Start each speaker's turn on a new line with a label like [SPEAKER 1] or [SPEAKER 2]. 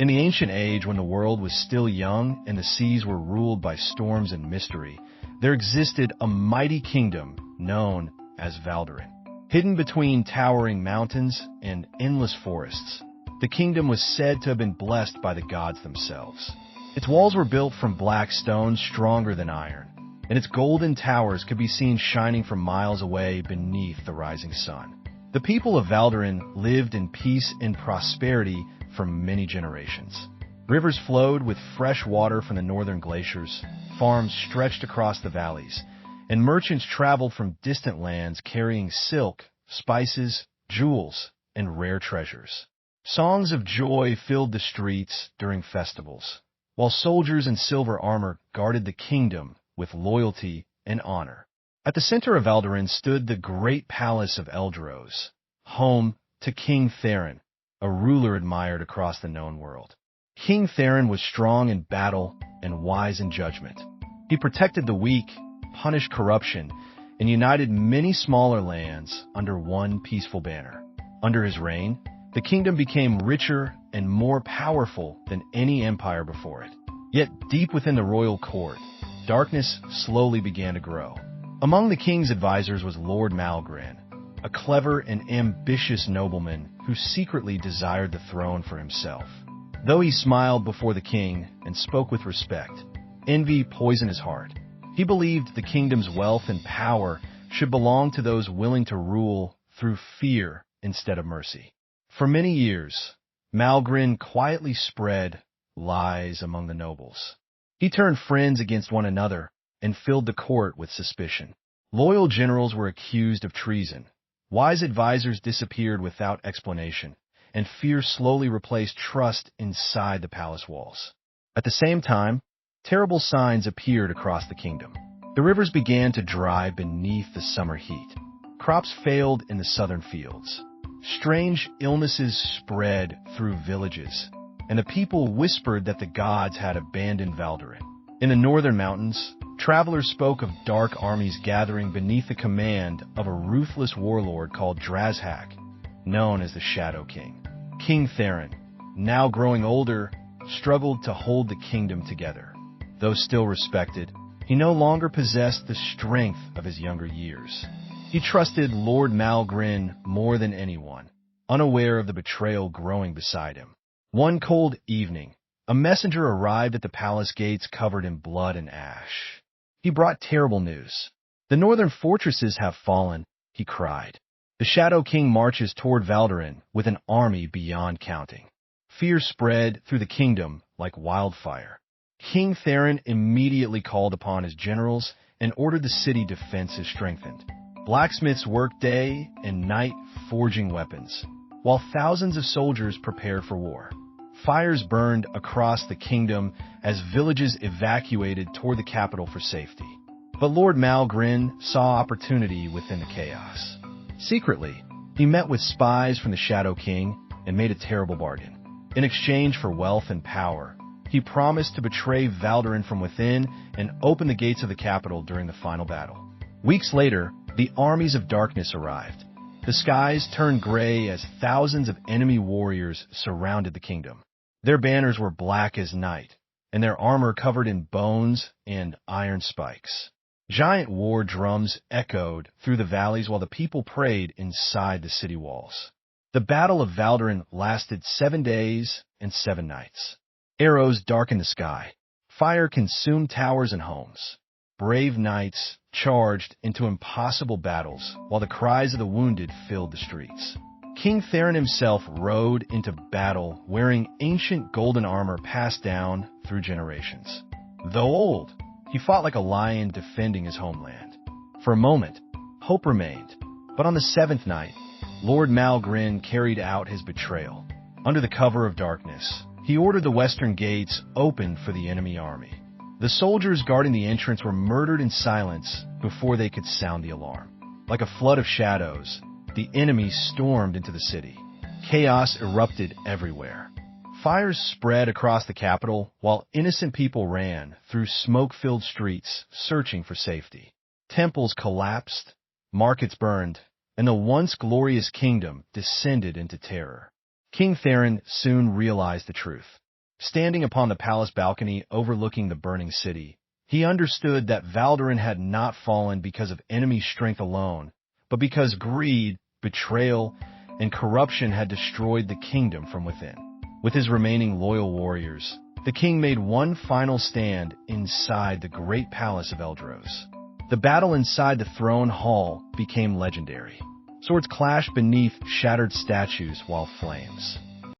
[SPEAKER 1] In the ancient age, when the world was still young and the seas were ruled by storms and mystery, there existed a mighty kingdom known as Valdorin. Hidden between towering mountains and endless forests, the kingdom was said to have been blessed by the gods themselves. Its walls were built from black stone stronger than iron, and its golden towers could be seen shining from miles away beneath the rising sun. The people of Valdorin lived in peace and prosperity for many generations. Rivers flowed with fresh water from the northern glaciers, farms stretched across the valleys, and merchants traveled from distant lands carrying silk, spices, jewels, and rare treasures. Songs of joy filled the streets during festivals, while soldiers in silver armor guarded the kingdom with loyalty and honor. At the center of Valdorin stood the great palace of Eldros, home to King Theron, a ruler admired across the known world. King Theron was strong in battle and wise in judgment. He protected the weak, punished corruption, and united many smaller lands under one peaceful banner. Under his reign, the kingdom became richer and more powerful than any empire before it. Yet deep within the royal court, darkness slowly began to grow. Among the king's advisors was Lord Malgrin, a clever and ambitious nobleman who secretly desired the throne for himself. Though he smiled before the king and spoke with respect, envy poisoned his heart. He believed the kingdom's wealth and power should belong to those willing to rule through fear instead of mercy. For many years, Malgrin quietly spread lies among the nobles. He turned friends against one another and filled the court with suspicion. Loyal generals were accused of treason. Wise advisors disappeared without explanation, and fear slowly replaced trust inside the palace walls. At the same time, terrible signs appeared across the kingdom. The rivers began to dry beneath the summer heat. Crops failed in the southern fields. Strange illnesses spread through villages, and the people whispered that the gods had abandoned Valdorin. In the northern mountains, travelers spoke of dark armies gathering beneath the command of a ruthless warlord called Drazhak, known as the Shadow King. King Theron, now growing older, struggled to hold the kingdom together. Though still respected, he no longer possessed the strength of his younger years. He trusted Lord Malgrin more than anyone, unaware of the betrayal growing beside him. One cold evening, a messenger arrived at the palace gates covered in blood and ash. He brought terrible news. "The northern fortresses have fallen," he cried. "The Shadow King marches toward Valdorin with an army beyond counting." Fear spread through the kingdom like wildfire. King Theron immediately called upon his generals and ordered the city defenses strengthened. Blacksmiths worked day and night forging weapons, while thousands of soldiers prepared for war. Fires burned across the kingdom as villages evacuated toward the capital for safety. But Lord Malgrin saw opportunity within the chaos. Secretly, he met with spies from the Shadow King and made a terrible bargain. In exchange for wealth and power, he promised to betray Valdorin from within and open the gates of the capital during the final battle. Weeks later, the armies of darkness arrived. The skies turned gray as thousands of enemy warriors surrounded the kingdom. Their banners were black as night, and their armor covered in bones and iron spikes. Giant war drums echoed through the valleys while the people prayed inside the city walls. The Battle of Valdorin lasted 7 days and 7 nights. Arrows darkened the sky. Fire consumed towers and homes. Brave knights charged into impossible battles, while the cries of the wounded filled the streets. King Theron himself rode into battle wearing ancient golden armor passed down through generations. Though old, he fought like a lion defending his homeland. For a moment, hope remained, but on the 7th night, Lord Malgrin carried out his betrayal. Under the cover of darkness, he ordered the western gates opened for the enemy army. The soldiers guarding the entrance were murdered in silence before they could sound the alarm. Like a flood of shadows, the enemy stormed into the city. Chaos erupted everywhere. Fires spread across the capital while innocent people ran through smoke-filled streets searching for safety. Temples collapsed, markets burned, and the once glorious kingdom descended into terror. King Theron soon realized the truth. Standing upon the palace balcony overlooking the burning city, he understood that Valdorin had not fallen because of enemy strength alone, but because greed, betrayal, and corruption had destroyed the kingdom from within. With his remaining loyal warriors, the king made one final stand inside the great palace of Eldros. The battle inside the throne hall became legendary. Swords clashed beneath shattered statues while flames